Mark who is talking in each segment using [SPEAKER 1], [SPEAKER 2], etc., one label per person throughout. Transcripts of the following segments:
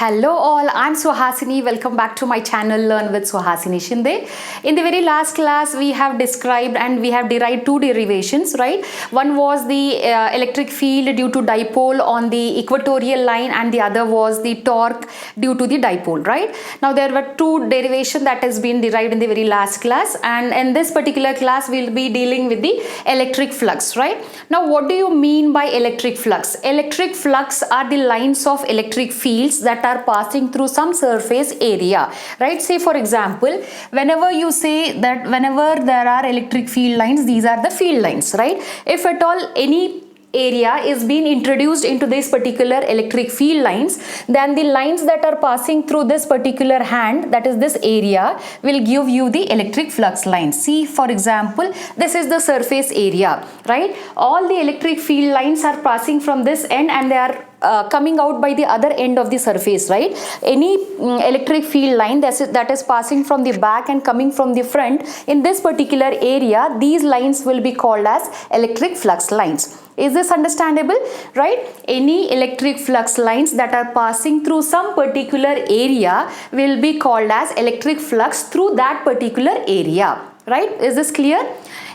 [SPEAKER 1] Hello all, I'm Suhasini. Welcome back to my channel Learn with Suhasini Shinde. In the very last class we have described and we have derived two derivations, right? One was the electric field due to dipole on the equatorial line and the other was the torque due to the dipole, right? Now there were two derivations that has been derived in the very last class, and in this particular class we'll be dealing with the electric flux, right? Now what do you mean by electric flux? Electric flux are the lines of electric fields that are passing through some surface area, right? Say for example, whenever you say that whenever there are electric field lines, these are the field lines, right? If at all any area is being introduced into this particular electric field lines, then the lines that are passing through this particular hand, that is this area, will give you the electric flux lines. See for example, this is the surface area, right? All the electric field lines are passing from this end and they are coming out by the other end of the surface, right? Any electric field line that is passing from the back and coming from the front in this particular area, these lines will be called as electric flux lines. Is this understandable, right? Any electric flux lines that are passing through some particular area will be called as electric flux through that particular area, right? Is this clear?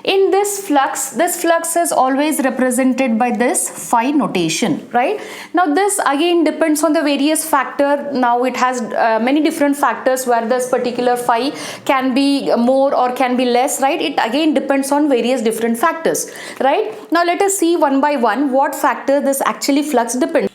[SPEAKER 1] In this flux is always represented by this phi notation, right? Now this again depends on the various factor. Now it has many different factors where this particular phi can be more or can be less, right? It again depends on various different factors, right? Now let us see one by one what factor this actually flux depends.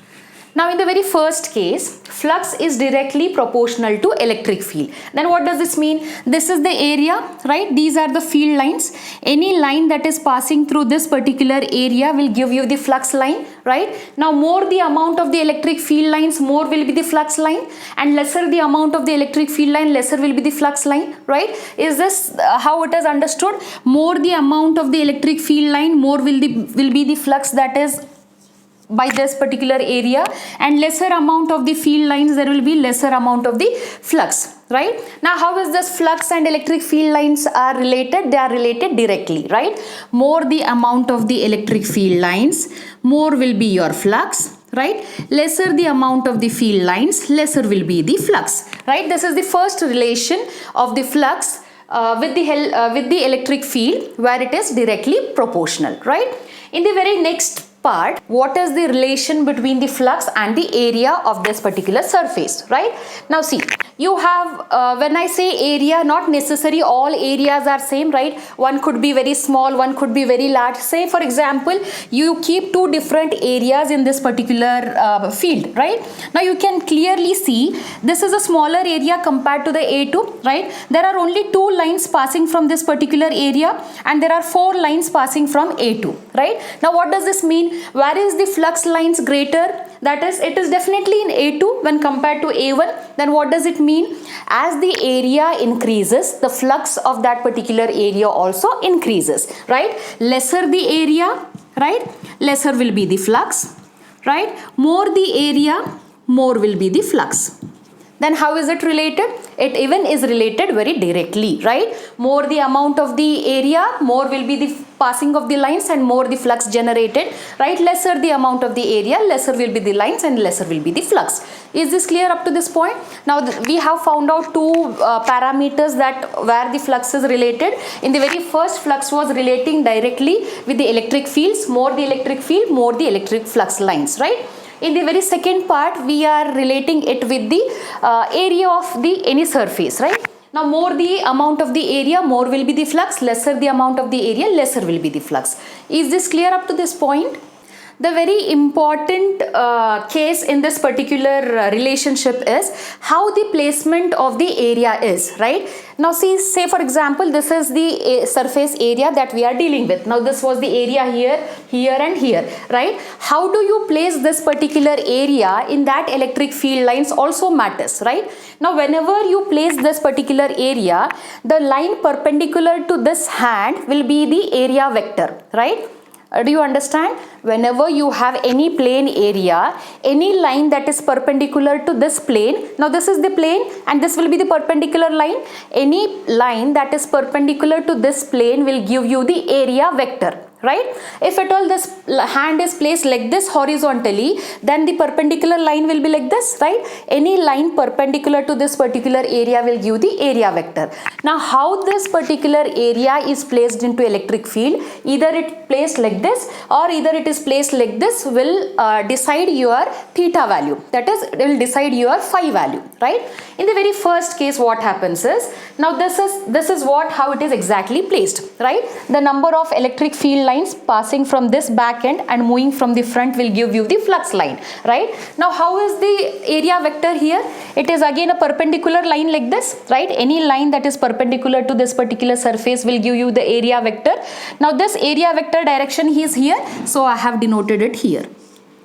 [SPEAKER 1] Now in the very first case, flux is directly proportional to electric field. Then what does this mean? This is the area, right? These are the field lines. Any line that is passing through this particular area will give you the flux line, right? Now more the amount of the electric field lines, more will be the flux line, and lesser the amount of the electric field line, lesser will be the flux line, right? Is this how it is understood? More the amount of the electric field line, more will be the flux that is by this particular area, and lesser amount of the field lines, there will be lesser amount of the flux, right? Now how is this flux and electric field lines are related? They are related directly, right? More the amount of the electric field lines, more will be your flux, right? Lesser the amount of the field lines, lesser will be the flux, right? This is the first relation of the flux with the electric field, where it is directly proportional, right? In the very next part, what is the relation between the flux and the area of this particular surface, right? Now see, you have when I say area, not necessarily all areas are same, right? One could be very small, one could be very large. Say for example, you keep two different areas in this particular field, right? Now you can clearly see this is a smaller area compared to the A2, right? There are only two lines passing from this particular area and there are four lines passing from A2, right? Now what does this mean? Where is the flux lines greater? That is, it is definitely in A2 when compared to A1. Then what does it mean? As the area increases, the flux of that particular area also increases, right? Lesser the area, right? Lesser will be the flux, right? More the area, more will be the flux. Then how is it related? It even is related very directly, right? More the amount of the area, more will be the passing of the lines and more the flux generated, right? Lesser the amount of the area, lesser will be the lines and lesser will be the flux. Is this clear up to this point? Now we have found out two parameters that where the flux is related. In the very first, flux was relating directly with the electric fields, more the electric field, more the electric flux lines, right? In the very second part, we are relating it with the area of any surface, right? Now more the amount of the area, more will be the flux, lesser the amount of the area, lesser will be the flux. Is this clear up to this point? The very important case in this particular relationship is how the placement of the area is, right? Now see, say for example, this is the surface area that we are dealing with. Now this was the area here, here and here, right? How do you place this particular area in that electric field lines also matters, right? Now whenever you place this particular area, the line perpendicular to this hand will be the area vector, right? Do you understand? Whenever you have any plane area, any line that is perpendicular to this plane, now this is the plane and this will be the perpendicular line. Any line that is perpendicular to this plane will give you the area vector, right? If at all this hand is placed like this horizontally, then the perpendicular line will be like this, right? Any line perpendicular to this particular area will give the area vector. Now how this particular area is placed into electric field, either it placed like this or either it is placed like this, will decide your theta value, that is, it will decide your phi value, right? In the very first case, what happens is, now this is how it is exactly placed, right? The number of electric field lines passing from this back end and moving from the front will give you the flux line, right? Now how is the area vector here? It is again a perpendicular line like this, right? Any line that is perpendicular to this particular surface will give you the area vector. Now this area vector direction is here, so I have denoted it here.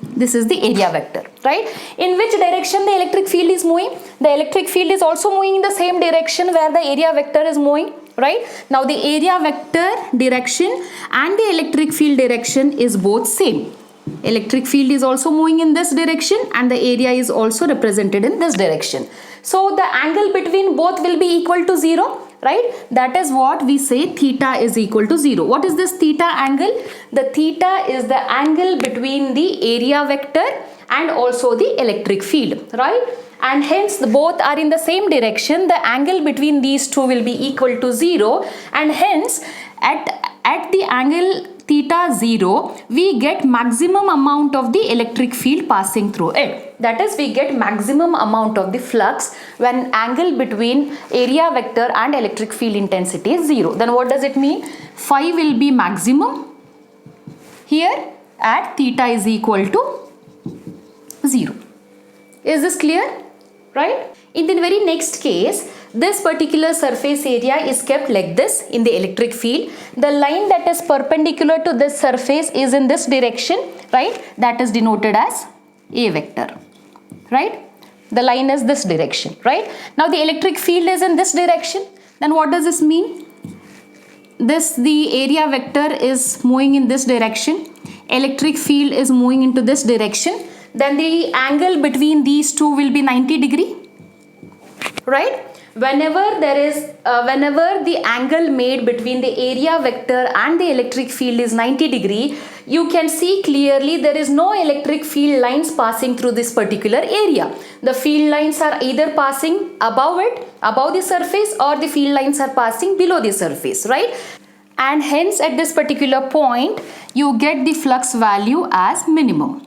[SPEAKER 1] This is the area vector, right? In which direction the electric field is moving? The electric field is also moving in the same direction where the area vector is moving, right? Now the area vector direction and the electric field direction is both same. Electric field is also moving in this direction and the area is also represented in this direction. So the angle between both will be equal to 0, right? That is what we say theta is equal to 0. What is this theta angle? The theta is the angle between the area vector and also the electric field, right? And hence both are in the same direction. The angle between these two will be equal to 0, and hence at the angle theta 0, we get maximum amount of the electric field passing through it. That is, we get maximum amount of the flux when angle between area vector and electric field intensity is 0. Then what does it mean? Phi will be maximum here at theta is equal to 0. Is this clear? Right? In the very next case, this particular surface area is kept like this in the electric field. The line that is perpendicular to this surface is in this direction, right? That is denoted as A vector, right? The line is this direction, right? Now the electric field is in this direction. Then what does this mean? The area vector is moving in this direction. Electric field is moving into this direction. Then the angle between these two will be 90 degree, right? Whenever the angle made between the area vector and the electric field is 90 degree, you can see clearly there is no electric field lines passing through this particular area. The field lines are either passing above the surface, or the field lines are passing below the surface, right? And hence at this particular point, you get the flux value as minimum.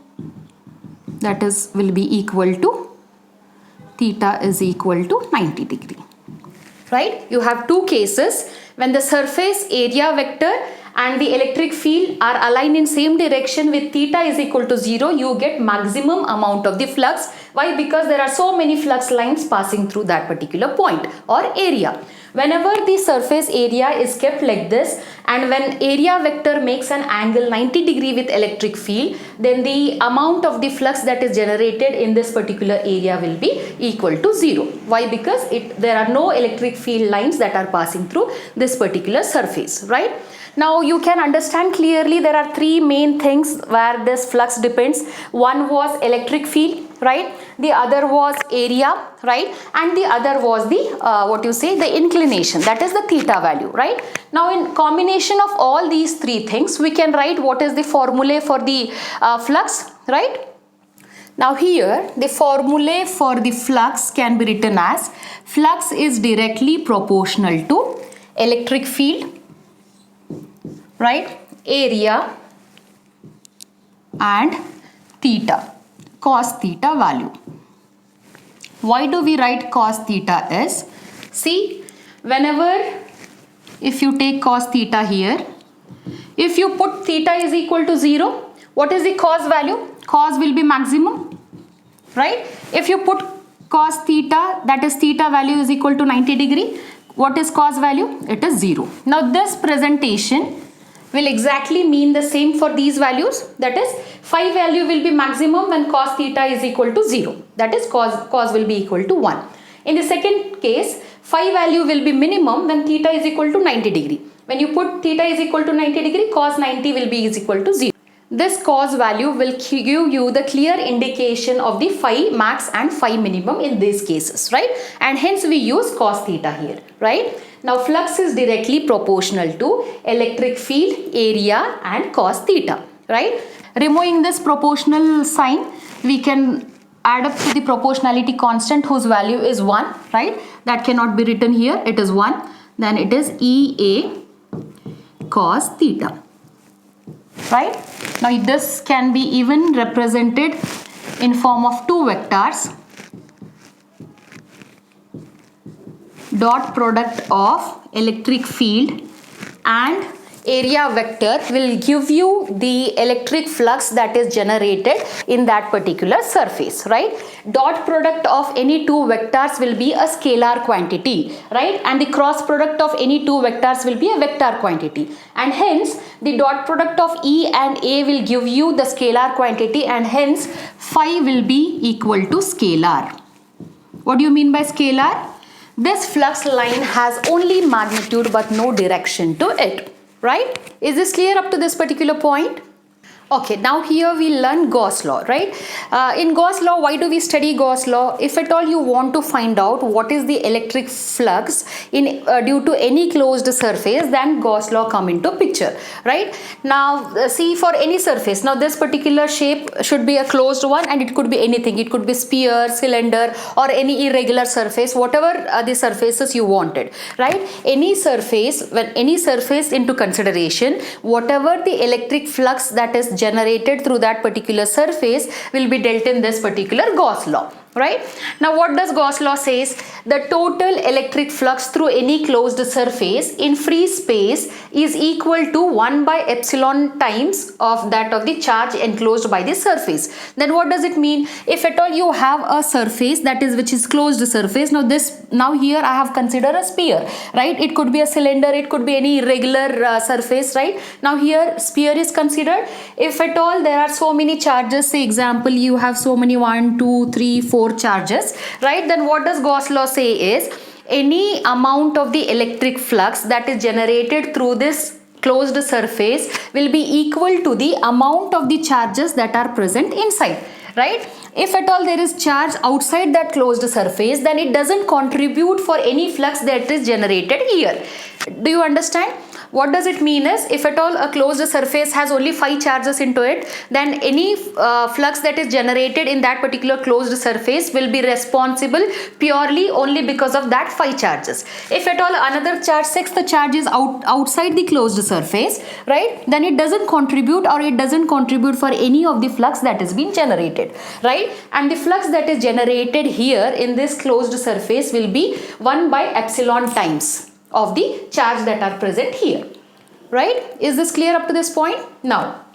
[SPEAKER 1] That is, will be equal to theta is equal to 90 degree, right? You have two cases when the surface area vector and the electric field are aligned in same direction with theta is equal to 0, you get maximum amount of the flux. Why? Because there are so many flux lines passing through that particular point or area. Whenever the surface area is kept like this, and when area vector makes an angle 90 degree with electric field, then the amount of the flux that is generated in this particular area will be equal to 0. Why? Because there are no electric field lines that are passing through this particular surface, right? Now you can understand clearly there are three main things where this flux depends. One was electric field, right? The other was area, right? And the other was the the inclination, that is the theta value, right? Now in combination of all these three things, we can write what is the formulae for the flux, right? Now here the formulae for the flux can be written as flux is directly proportional to electric field, right, area and theta, cos theta value. Why do we write cos theta is, see, whenever if you take cos theta here, if you put theta is equal to 0, what is the cos value? Cos will be maximum, right? If you put cos theta, that is theta value is equal to 90 degree, what is cos value? It is 0. Now this presentation will exactly mean the same for these values, that is phi value will be maximum when cos theta is equal to 0, that is cos will be equal to 1. In the second case, phi value will be minimum when theta is equal to 90 degree. When you put theta is equal to 90 degree, cos 90 will be is equal to 0. This cos value will give you the clear indication of the phi max and phi minimum in these cases, right? And hence we use cos theta here, right? Now flux is directly proportional to electric field, area and cos theta, right? Removing this proportional sign, we can add up to the proportionality constant whose value is 1, right? That cannot be written here, it is 1. Then it is EA cos theta, right? Now this can be even represented in form of two vectors. Dot product of electric field and area vector will give you the electric flux that is generated in that particular surface, right? Dot product of any two vectors will be a scalar quantity, right? And the cross product of any two vectors will be a vector quantity, and hence the dot product of E and A will give you the scalar quantity, and hence phi will be equal to scalar. What do you mean by scalar? This flux line has only magnitude but no direction to it, right? Is this clear up to this particular point? Okay, now here we learn Gauss law, right? In Gauss law, why do we study Gauss law? If at all you want to find out what is the electric flux in due to any closed surface, then Gauss law come into picture, right? Now see, for any surface, now this particular shape should be a closed one, and it could be anything. It could be sphere, cylinder or any irregular surface, whatever the surfaces you wanted, right? Any surface, when any surface into consideration, whatever the electric flux that is generated through that particular surface will be dealt in this particular Gauss law, right? Now what does Gauss law says? The total electric flux through any closed surface in free space is equal to 1 by epsilon times of that of the charge enclosed by the surface. Then what does it mean? If at all you have a surface that is which is closed surface, now here I have considered a sphere, right? It could be a cylinder, it could be any irregular surface, right? Now here sphere is considered. If at all there are so many charges, say example you have so many 1, 2, 3, 4 charges, right? Then what does Gauss law say is any amount of the electric flux that is generated through this closed surface will be equal to the amount of the charges that are present inside, right? If at all there is charge outside that closed surface, then it doesn't contribute for any flux that is generated here. Do you understand? What does it mean is, if at all a closed surface has only 5 charges into it, then any flux that is generated in that particular closed surface will be responsible purely only because of that 5 charges. If at all another charge, 6th charge is outside the closed surface, right, then it doesn't contribute, or it doesn't contribute for any of the flux that is being generated, right? And the flux that is generated here in this closed surface will be 1 by epsilon times of the charge that are present here, right? Is this clear up to this point? Now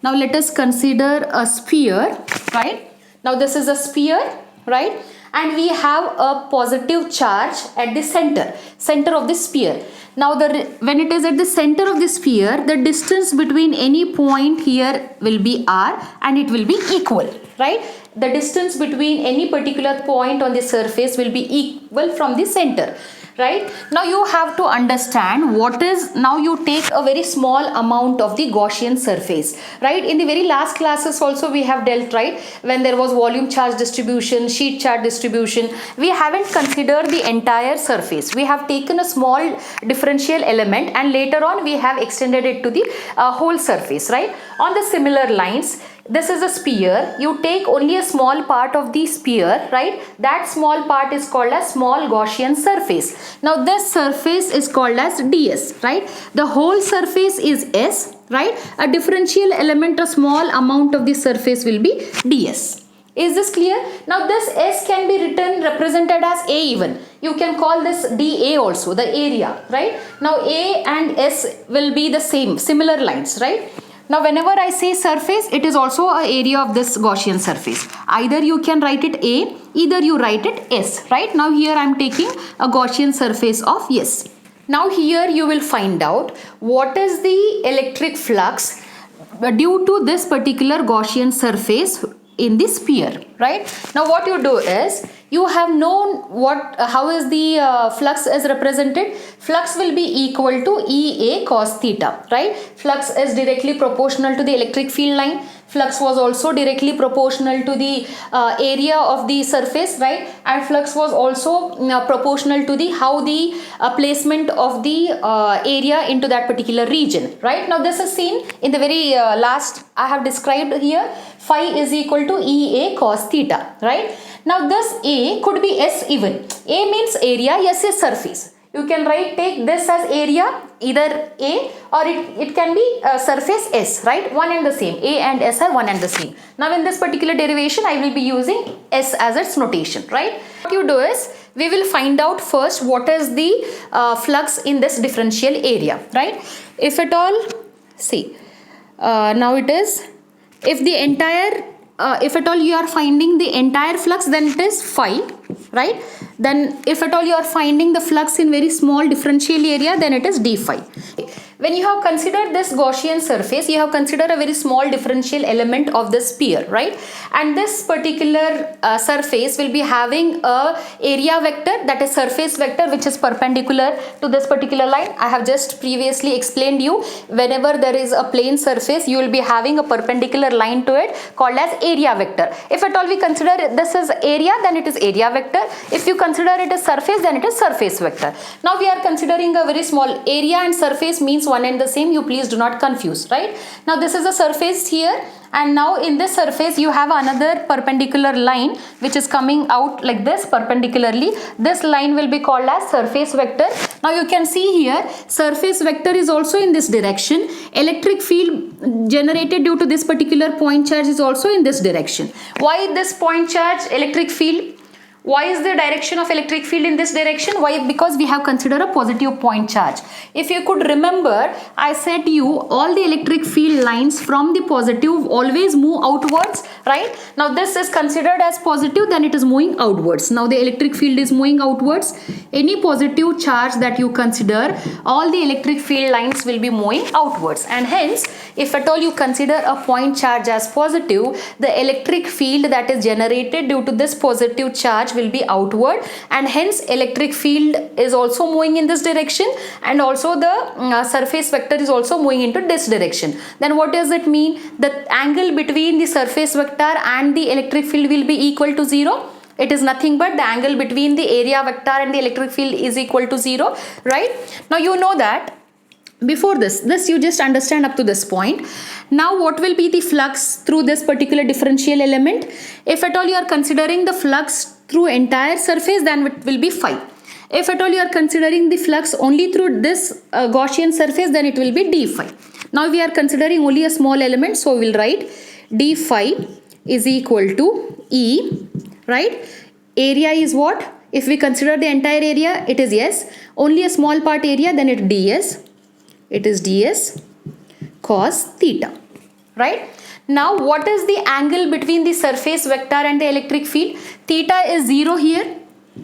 [SPEAKER 1] let us consider a sphere, right? Now this is a sphere, right? And we have a positive charge at the center of the sphere. Now when it is at the center of the sphere, the distance between any point here will be r, and it will be equal, right? The distance between any particular point on the surface will be equal from the center, right? Now you have to understand what is, now you take a very small amount of the Gaussian surface, right? In the very last classes also we have dealt, right, when there was volume charge distribution, sheet charge distribution, we haven't considered the entire surface. We have taken a small differential element and later on we have extended it to the whole surface, right? On the similar lines, this is a sphere. You take only a small part of the sphere, right? That small part is called as small Gaussian surface. Now this surface is called as ds, right? The whole surface is S, right? A differential element, a small amount of the surface will be ds. Is this clear? Now this S can be represented as A even. You can call this dA also, the area, right? Now A and S will be the same, similar lines, right? Now whenever I say surface, it is also an area of this Gaussian surface. Either you can write it A, either you write it S, right? Now here I am taking a Gaussian surface of S. Now here you will find out what is the electric flux due to this particular Gaussian surface in the sphere, right? Now what you do is, you have known how is the flux is represented. Flux will be equal to EA cos theta, right? Flux is directly proportional to the electric field line. Flux was also directly proportional to the area of the surface, right? And flux was also proportional to the how the placement of the area into that particular region, right? Now this is seen in the very last I have described here. Phi is equal to EA cos theta, right? Now this A could be S even. A means area, S is surface. You can take this as area, either A or it can be surface S, right? One and the same. A and S are one and the same. Now in this particular derivation, I will be using S as its notation, right? What you do is, we will find out first what is the flux in this differential area, right? If at all, see, now it is, if the entire if at all you are finding the entire flux, then it is phi, right? Then if at all you are finding the flux in very small differential area, then it is d phi. When you have considered this Gaussian surface, you have considered a very small differential element of the sphere, right? And this particular surface will be having a area vector, that is surface vector, which is perpendicular to this particular line. I have just previously explained you, whenever there is a plane surface, you will be having a perpendicular line to it called as area vector. If at all we consider this as area, then it is area vector. If you consider it as surface, then it is surface vector. Now we are considering a very small area, and surface means one and the same. You please do not confuse, right? Now this is a surface here, and now in this surface you have another perpendicular line which is coming out like this perpendicularly. This line will be called as surface vector. Now you can see here, surface vector is also in this direction. Electric field generated due to this particular point charge is also in this direction. Why this point charge electric field? Why is the direction of electric field in this direction? Why? Because we have considered a positive point charge. If you could remember, I said to you, all the electric field lines from the positive always move outwards, right? Now this is considered as positive, then it is moving outwards. Now the electric field is moving outwards. Any positive charge that you consider, all the electric field lines will be moving outwards, and hence if at all you consider a point charge as positive, the electric field that is generated due to this positive charge will be outward, and hence electric field is also moving in this direction, and also the surface vector is also moving into this direction. Then what does it mean? The angle between the surface vector and the electric field will be equal to 0. It is nothing but the angle between the area vector and the electric field is equal to 0, right? Now you know that. Before this you just understand up to this point. Now what will be the flux through this particular differential element? If at all you are considering the flux through entire surface, then it will be phi. If at all you are considering the flux only through this Gaussian surface, then it will be d phi. Now we are considering only a small element, so we will write d phi is equal to E, right? Area is what? If we consider the entire area, it is S. Only a small part area, then it is ds. It is ds cos theta, right? Now what is the angle between the surface vector and the electric field? Theta is 0 here.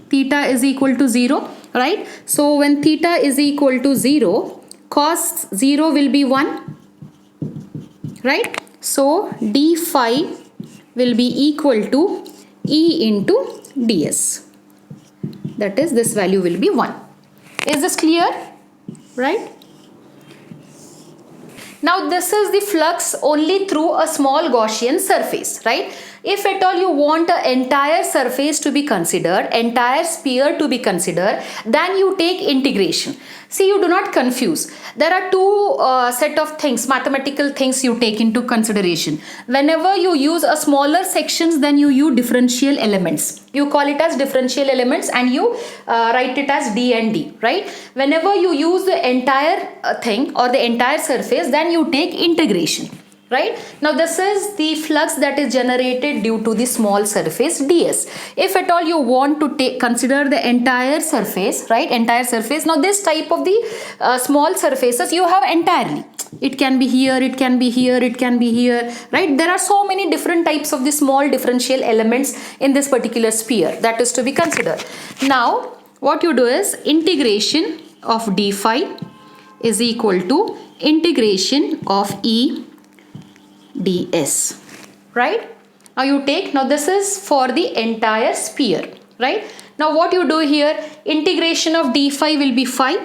[SPEAKER 1] Theta is equal to 0, right? So when theta is equal to 0, cos 0 will be 1, right? So d phi will be equal to E into ds. That is, this value will be 1. Is this clear? Right? Now this is the flux only through a small Gaussian surface, right? If at all you want an entire surface to be considered, entire sphere to be considered, then you take integration. See, you do not confuse. There are two set of things, mathematical things you take into consideration. Whenever you use a smaller sections, then you use differential elements. You call it as differential elements, and you write it as d and d, right? Whenever you use the entire thing or the entire surface, then you take integration. Right? Now this is the flux that is generated due to the small surface ds. If at all you want to consider the entire surface, right? Entire surface. Now this type of the small surfaces you have entirely. It can be here, it can be here, it can be here, right? There are so many different types of the small differential elements in this particular sphere that is to be considered. Now what you do is integration of d phi is equal to integration of E ds, right? Now you take, now this is for the entire sphere, right? Now what you do here, integration of d phi will be phi,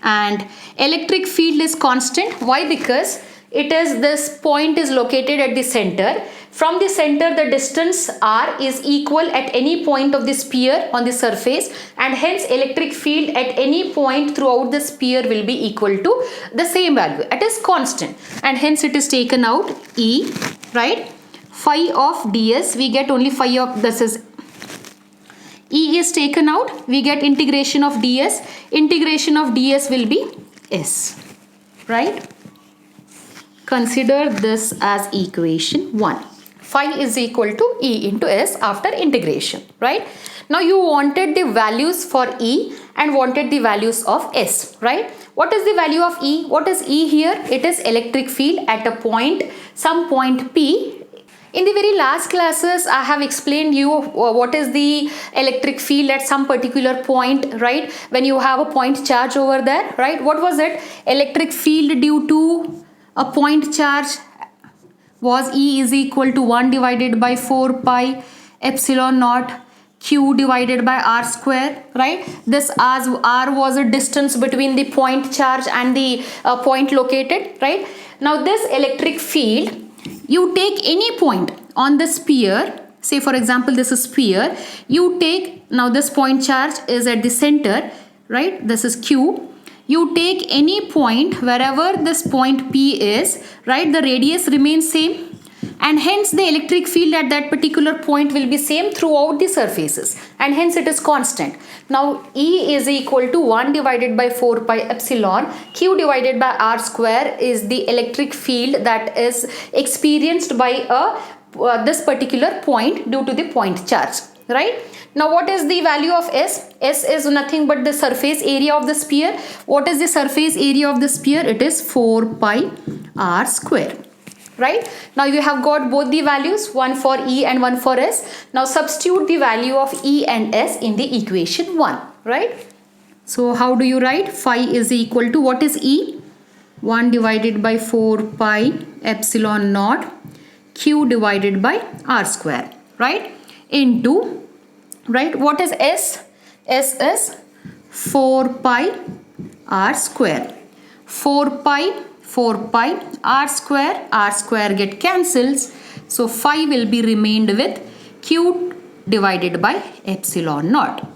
[SPEAKER 1] and electric field is constant. Why? Because it is, this point is located at the center. From the center, the distance r is equal at any point of the sphere on the surface, and hence electric field at any point throughout the sphere will be equal to the same value. It is constant, and hence it is taken out E, right? Phi of ds, we get only phi of, this is E is taken out, we get integration of ds. Integration of ds will be S, right? Consider this as equation 1. Phi is equal to E into S after integration, right? Now you wanted the values for E and wanted the values of S, right? What is the value of E? What is E here? It is electric field at a point, some point P. In the very last classes, I have explained you what is the electric field at some particular point, right? When you have a point charge over there, right? What was it? Electric field due to a point charge was E is equal to 1 divided by 4 pi epsilon naught Q divided by R square, right? This as R was a distance between the point charge and the point located, right? Now this electric field, you take any point on the sphere, say for example this is sphere, you take, now this point charge is at the center, right? This is Q. You take any point wherever this point P is, right? The radius remains same, and hence the electric field at that particular point will be same throughout the surfaces, and hence it is constant. Now E is equal to 1 divided by 4 pi epsilon Q divided by R square is the electric field that is experienced by this particular point due to the point charge, right? Now what is the value of S? S is nothing but the surface area of the sphere. What is the surface area of the sphere? It is 4 pi R square, right? Now you have got both the values, one for E and one for S. Now substitute the value of E and S in the equation 1, right? So how do you write? Phi is equal to, what is E? 1 divided by 4 pi epsilon naught Q divided by R square, right? Into, right, what is S? S is 4 pi R square. 4 pi R square get cancels. So phi will be remained with Q divided by epsilon naught.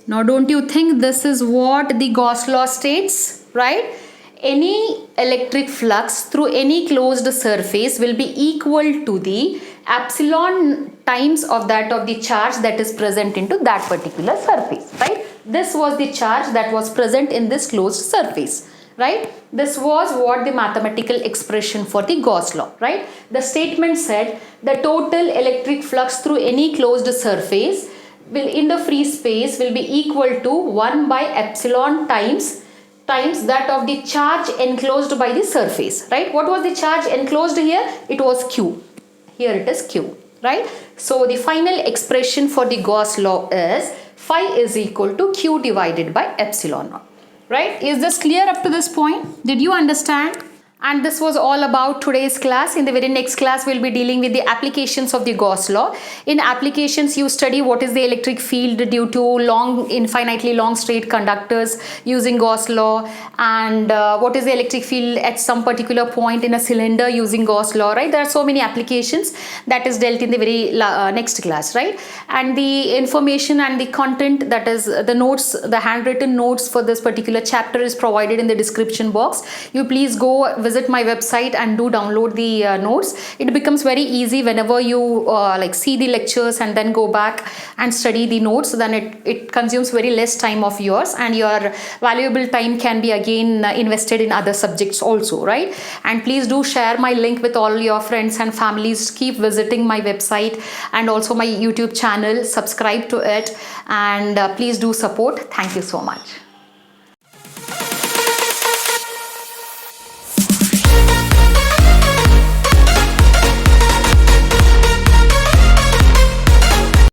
[SPEAKER 1] Now don't you think this is what the Gauss law states, right? Any electric flux through any closed surface will be equal to the epsilon times of that of the charge that is present into that particular surface, right? This was the charge that was present in this closed surface, right? This was what the mathematical expression for the Gauss law, right? The statement said the total electric flux through any closed surface will in the free space will be equal to 1 by epsilon times that of the charge enclosed by the surface, right? What was the charge enclosed here? It was Q. Here it is Q, right? So the final expression for the Gauss law is phi is equal to Q divided by epsilon naught, right? Is this clear up to this point? Did you understand? And this was all about today's class. In the very next class, we'll be dealing with the applications of the Gauss law. In applications, you study what is the electric field due to infinitely long straight conductors using Gauss law, and what is the electric field at some particular point in a cylinder using Gauss law, right? There are so many applications that is dealt in the very next class, right? And the information and the content, that is the notes, the handwritten notes for this particular chapter is provided in the description box. You please go visit my website and do download the notes. It becomes very easy whenever you see the lectures and then go back and study the notes. Then it consumes very less time of yours, and your valuable time can be again invested in other subjects also, right? And please do share my link with all your friends and families. Keep visiting my website and also my YouTube channel. Subscribe to it, and please do support. Thank you so much.